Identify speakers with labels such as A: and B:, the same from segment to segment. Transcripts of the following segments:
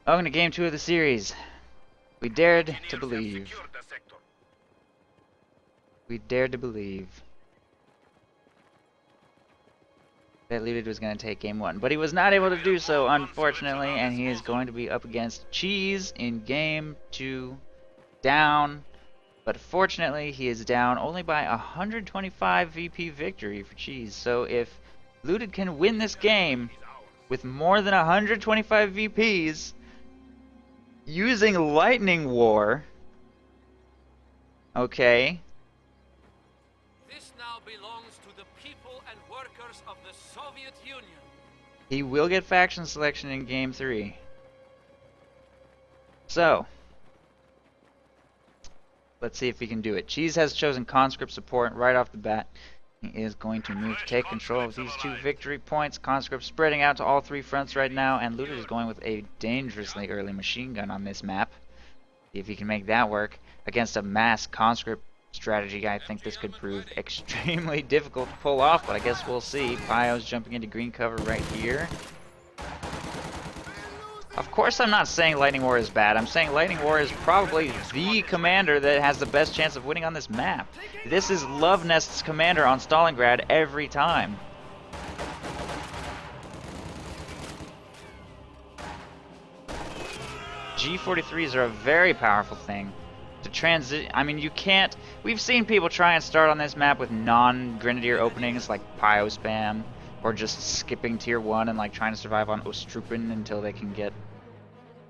A: Welcome to Game 2 of the series. We dared to believe. We dared to believe that Lewted was going to take Game 1. But he was not able to do so, unfortunately, and he is going to be up against Cheese in Game 2. Down. But fortunately, he is down only by 125 VP victory for Cheese. So if Lewted can win this game with more than 125 VPs using Lightning War, okay,
B: this now belongs to the people and workers of the Soviet Union.
A: He will get faction selection in Game 3. So, let's see if he can do it. Cheese has chosen conscript support right off the bat. He is going to move to take control of these 2 victory points. Conscript spreading out to all 3 fronts right now, and Lewted is going with a dangerously early machine gun on this map. See if he can make that work. Against a mass conscript strategy, I think this could prove extremely difficult to pull off, but I guess we'll see. Pio's jumping into green cover right here. Of course I'm not saying Lightning War is bad. I'm saying Lightning War is probably the commander that has the best chance of winning on this map. This is Love Nest's commander on Stalingrad every time. G43s are a very powerful thing. To transit, I mean, you can't. We've seen people try and start on this map with non-Grenadier openings like Pio spam, or just skipping tier 1 and like trying to survive on Ostrupen until they can get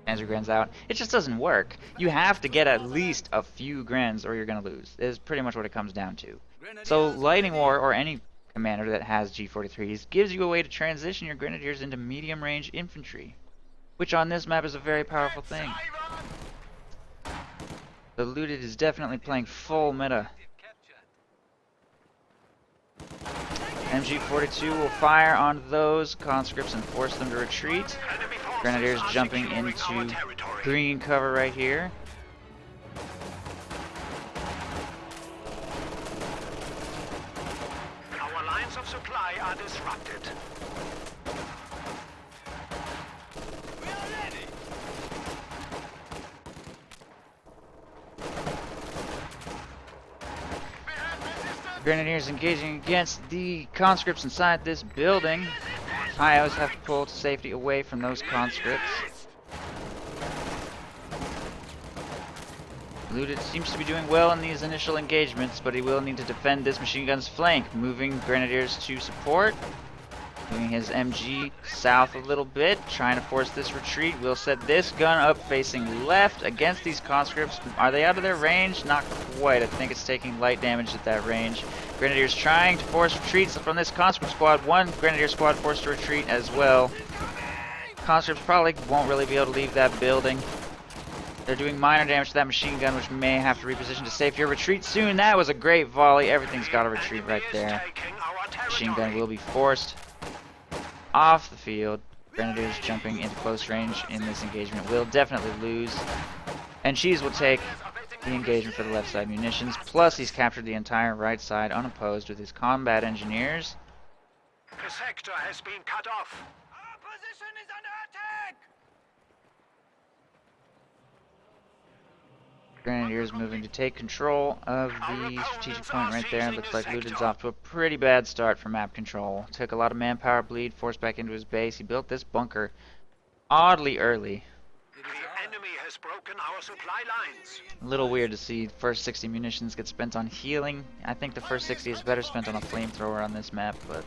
A: Panzer out. It just doesn't work. You have to get at least a few Grens or you're gonna lose. Is pretty much what it comes down to. So Lightning War, or any commander that has G43s, gives you a way to transition your Grenadiers into medium range infantry, which on this map is a very powerful thing. The Lewted is definitely playing full meta. MG42 will fire on those conscripts and force them to retreat. Grenadiers jumping into green cover right here.
C: Our lines of supply are disrupted. We are ready.
A: Grenadiers engaging against the conscripts inside this building. Pios have to pull to safety away from those conscripts. Lewted seems to be doing well in these initial engagements, but he will need to defend this machine gun's flank. Moving Grenadiers to support. Moving his MG south a little bit, trying to force this retreat. We'll set this gun up facing left against these conscripts. Are they out of their range? Not quite. I think it's taking light damage at that range. Grenadiers trying to force retreats from this conscript squad. One Grenadier squad forced to retreat as well. Conscripts probably won't really be able to leave that building. They're doing minor damage to that machine gun, which may have to reposition to safety or retreat soon. That was a great volley. Everything's got to retreat right there. Machine gun will be forced off the field. Grenadiers jumping into close range in this engagement will definitely lose. And Cheese will take the engagement for the left side munitions. Plus, he's captured the entire right side unopposed with his combat engineers.
C: The sector has been cut off. Our position is under attack.
A: Grenadiers moving to take control of the strategic point right there. Looks like Lewted's off to a pretty bad start for map control. Took a lot of manpower bleed, forced back into his base. He built this bunker oddly early.
C: The enemy has broken our supply lines.
A: A little weird to see the first 60 munitions get spent on healing. I think the first 60 is better spent on a flamethrower on this map, but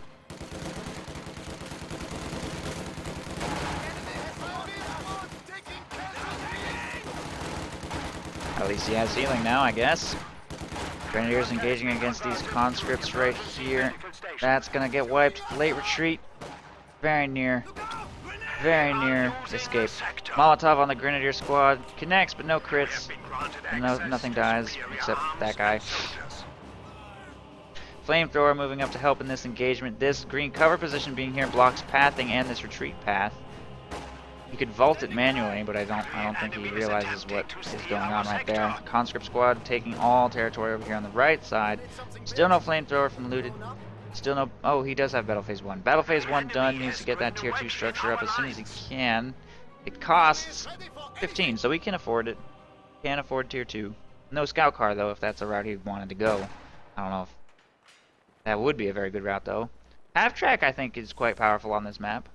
A: at least he has healing now, I guess. Grenadiers engaging against these conscripts right here. That's gonna get wiped. Late retreat. Very near escape. Molotov on the Grenadier squad. Connects, but no crits. Nothing dies except that guy. Flamethrower moving up to help in this engagement. This green cover position being here blocks pathing and this retreat path. You could vault it manually, but I don't think he realizes what is going on right there. Conscript squad taking all territory over here on the right side. Still no flamethrower from Lewted. Still no. Oh, he does have Battle Phase 1. Battle Phase 1 done. Needs to get that Tier 2 structure up as soon as he can. It costs 15, so we can afford it. Can't afford tier 2. No scout car though, if that's a route he wanted to go. I don't know if that would be a very good route though. Half track I think is quite powerful on this map.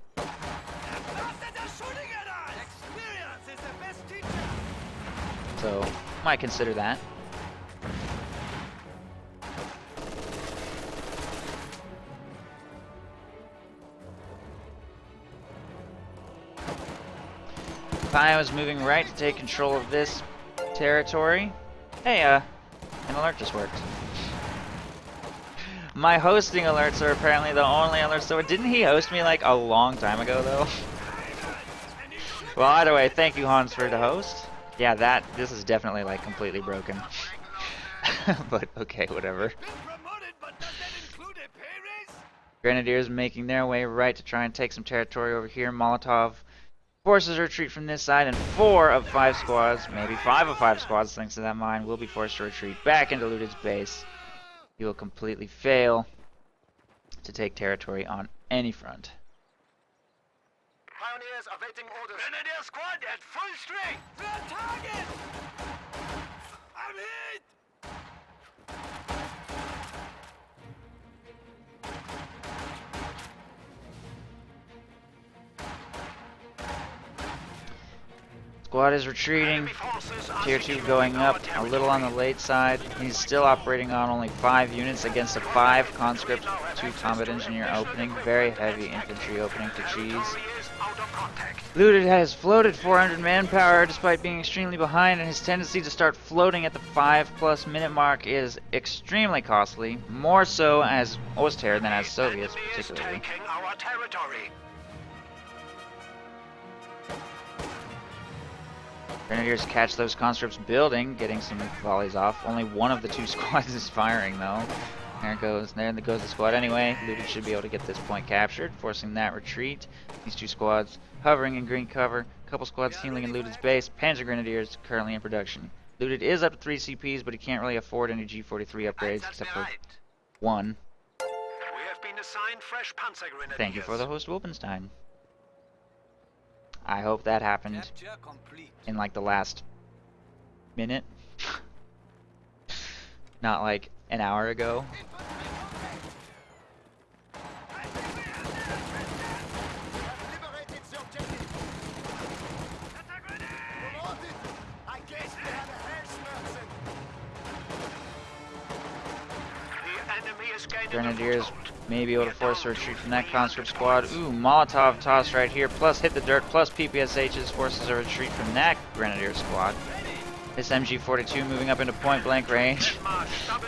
A: So might consider that. Pio is moving right to take control of this territory. Hey, an alert just worked. My hosting alerts are apparently the only alerts. So didn't he host me like a long time ago though? Well, either way, thank you Hans for the host. Yeah, this is definitely like completely broken. But okay, whatever. Grenadiers making their way right to try and take some territory over here. Molotov forces a retreat from this side, and 4 of 5 squads, maybe 5 of 5 squads thanks to that mine, will be forced to retreat back into Lewted's base. He will completely fail to take territory on any front.
C: Pioneers awaiting orders. Grenadier squad at full strength. For target. I'm hit.
A: Squad is retreating. Tier 2 going up a little on the late side. He's still operating on only 5 units against a 5 conscript, 2 combat engineer opening. Very heavy infantry opening to cheese. Lewted has floated 400 manpower despite being extremely behind, and his tendency to start floating at the 5+ minute mark is extremely costly, more so as Oster than as Soviets particularly. Grenadiers catch those conscripts building, getting some volleys off. Only one of the 2 squads is firing though. There goes the squad anyway. Lewted should be able to get this point captured, forcing that retreat. These 2 squads hovering in green cover. A couple squads healing in Lewted's base. Panzer Grenadiers currently in production. Lewted is up to 3 CPs, but he can't really afford any G43 upgrades except for 1.
C: We have been assigned fresh Panzer Grenadiers.
A: Thank you for the host, Wolfenstein. I hope that happened in like the last minute. Not like an hour ago. Grenadiers may be able to force a retreat from that conscript squad. Ooh, Molotov toss right here, plus hit the dirt, plus PPSHs forces a retreat from that Grenadier squad. This MG42 moving up into point blank range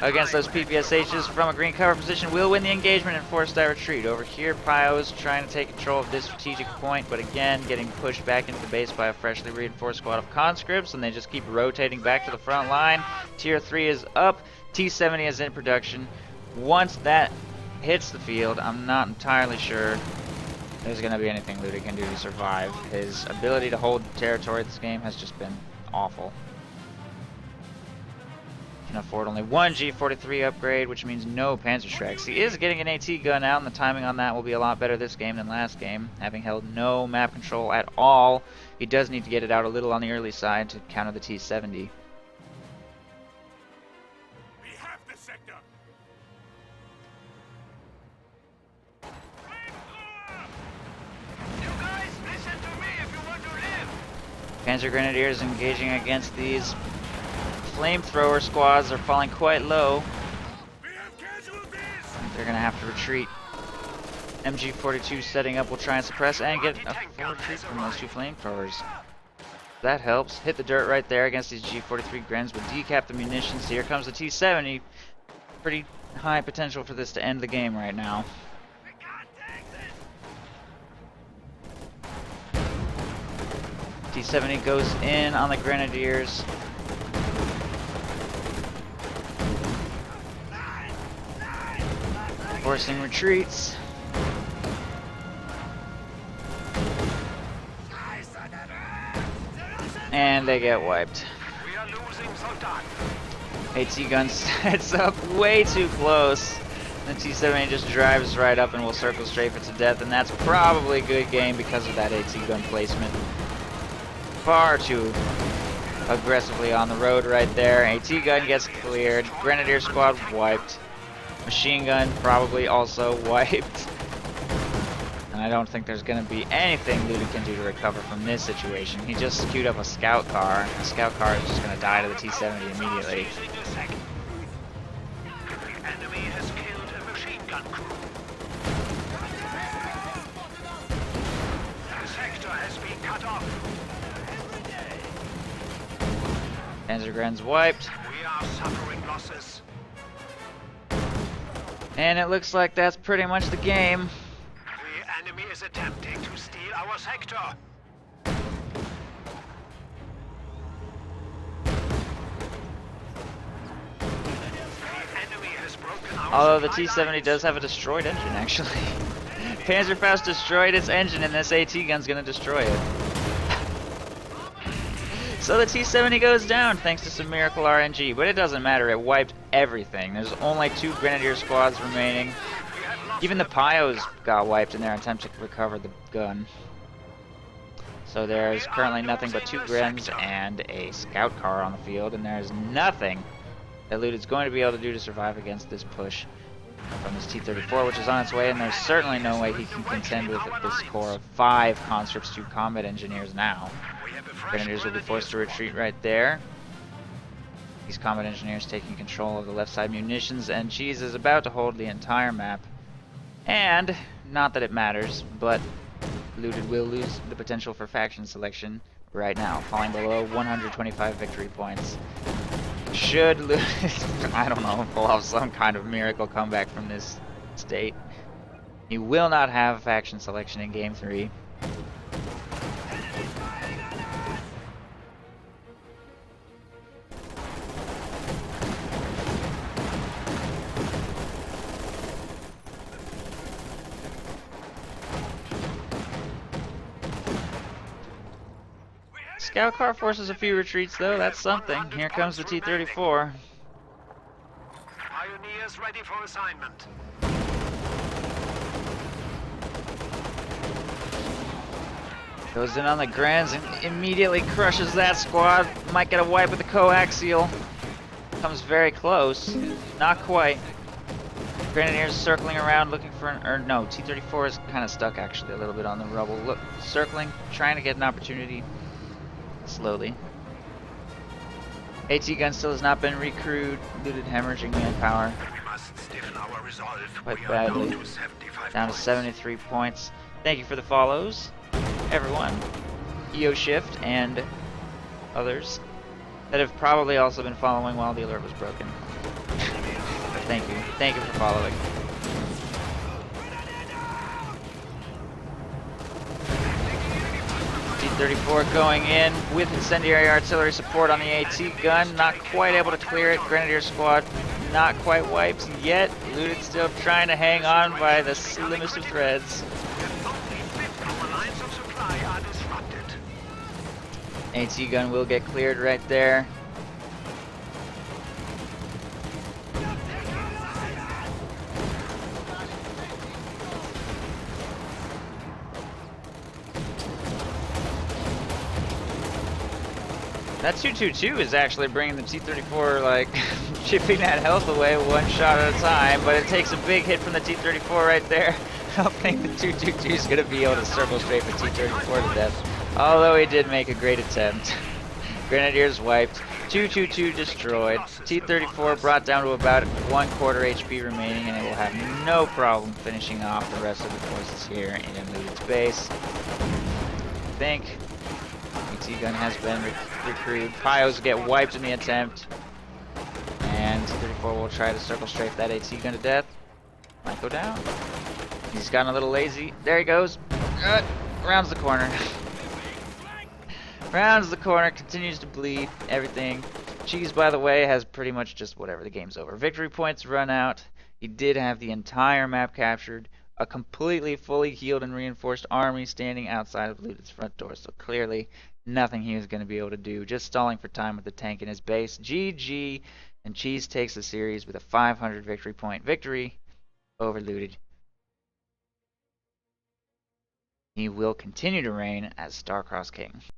A: against those PPSHs from a green cover position will win the engagement and force that retreat. Over here, Pio is trying to take control of this strategic point, but again, getting pushed back into the base by a freshly reinforced squad of conscripts, and they just keep rotating back to the front line. Tier 3 is up, T-70 is in production. Once that hits the field, I'm not entirely sure there's going to be anything Lewted can do to survive. His ability to hold territory this game has just been awful. Can afford only 1 G43 upgrade, which means no Panzerschrecks. He is getting an AT gun out, and the timing on that will be a lot better this game than last game. Having held no map control at all, he does need to get it out a little on the early side to counter the T-70.
C: We have the sector. You guys, listen to me if you want to live.
A: Panzer Grenadiers engaging against these flamethrower squads are falling quite low. They're gonna have to retreat. MG42 setting up will try and suppress and get a full retreat from those 2 flamethrowers. That helps. Hit the dirt right there against these G43 Grens would decap the munitions. Here comes the T-70. Pretty high potential for this to end the game right now. T-70 goes in on the Grenadiers. Forcing retreats. And they get wiped.
C: We are losing Soldat.
A: AT gun sets up way too close. The T-70 just drives right up and will circle strafe it to death, and that's probably a good game because of that AT gun placement. far too aggressively on the road right there. AT gun gets cleared. Grenadier squad wiped. Machine gun probably also wiped. And I don't think there's going to be anything Lewted can do to recover from this situation. He just queued up a scout car. The scout car is just going to die to the T-70 immediately.
C: The enemy has killed a machine gun crew. The sector has been cut off.
A: Panzergren's wiped.
C: We are suffering losses.
A: And it looks like that's pretty much the game.
C: The enemy is attempting to steal our sector. The enemy has broken our
A: Although the
C: supply
A: T-70
C: lines.
A: does have a destroyed engine, actually. Panzerfaust destroyed its engine, and this AT gun's gonna destroy it. So the T-70 goes down thanks to some miracle RNG, but it doesn't matter, it wiped everything. There's only 2 Grenadier squads remaining.
C: We have lost
A: Even the Pios got wiped in their attempt to recover the gun. So there's currently nothing but 2 Grens and a scout car on the field, and there's nothing that Lewted's going to be able to do to survive against this push from his T-34, which is on its way, and there's certainly no way he can contend with this core of 5 conscripts 2 combat engineers now.
C: We have a fresh
A: Grenadiers will be forced to retreat right there. These combat engineers taking control of the left side munitions, and Cheese is about to hold the entire map. And, not that it matters, but Lewted will lose the potential for faction selection right now, falling below 125 victory points. Should Lewted, I don't know, pull off some kind of miracle comeback from this state, he will not have faction selection in Game 3. Scout car forces a few retreats though, that's something. Here comes the T-34.
C: Pioneers ready for assignment.
A: Goes in on the Grens and immediately crushes that squad. Might get a wipe with the coaxial. Comes very close. Not quite. Grenadiers circling around looking for an... Or no, T-34 is kind of stuck actually a little bit on the rubble. Look, circling, trying to get an opportunity. Slowly. AT gun still has not been recrewed. Lewted hemorrhaging manpower.
C: We must stiffen our resolve.
A: Quite
C: We are
A: badly.
C: down to 75
A: Down to
C: points.
A: 73 points. Thank you for the follows, everyone. EO Shift and others that have probably also been following while the alert was broken. But thank you. Thank you for following. T-34 going in with incendiary artillery support on the AT gun. Not quite able to clear it. Grenadier squad not quite wiped yet. Lewted still trying to hang on by the slimmest of threads.
C: Our lines of supply are disrupted.
A: AT gun will get cleared right there. That 222 is actually bringing the T-34, like, chipping that health away one shot at a time, but it takes a big hit from the T-34 right there. I don't think the 222 is going to be able to circle straight the T-34 to death, although he did make a great attempt. Grenadiers wiped, 222 destroyed, T-34 brought down to about 1/4 HP remaining, and it will have no problem finishing off the rest of the forces here in Lewted's base. I think AT gun has been recruited. Pios get wiped in the attempt. And T-34 will try to circle strafe that AT gun to death. Might go down. He's gotten a little lazy. There he goes. Rounds the corner. Rounds the corner, continues to bleed, everything. Cheese, by the way, has pretty much just whatever, the game's over. Victory points run out. He did have the entire map captured. A completely fully healed and reinforced army standing outside of Lewted's front door. So clearly, nothing he was going to be able to do. Just stalling for time with the tank in his base. GG. And Cheese takes the series with a 500 victory point victory over Lewted. He will continue to reign as Starcross King.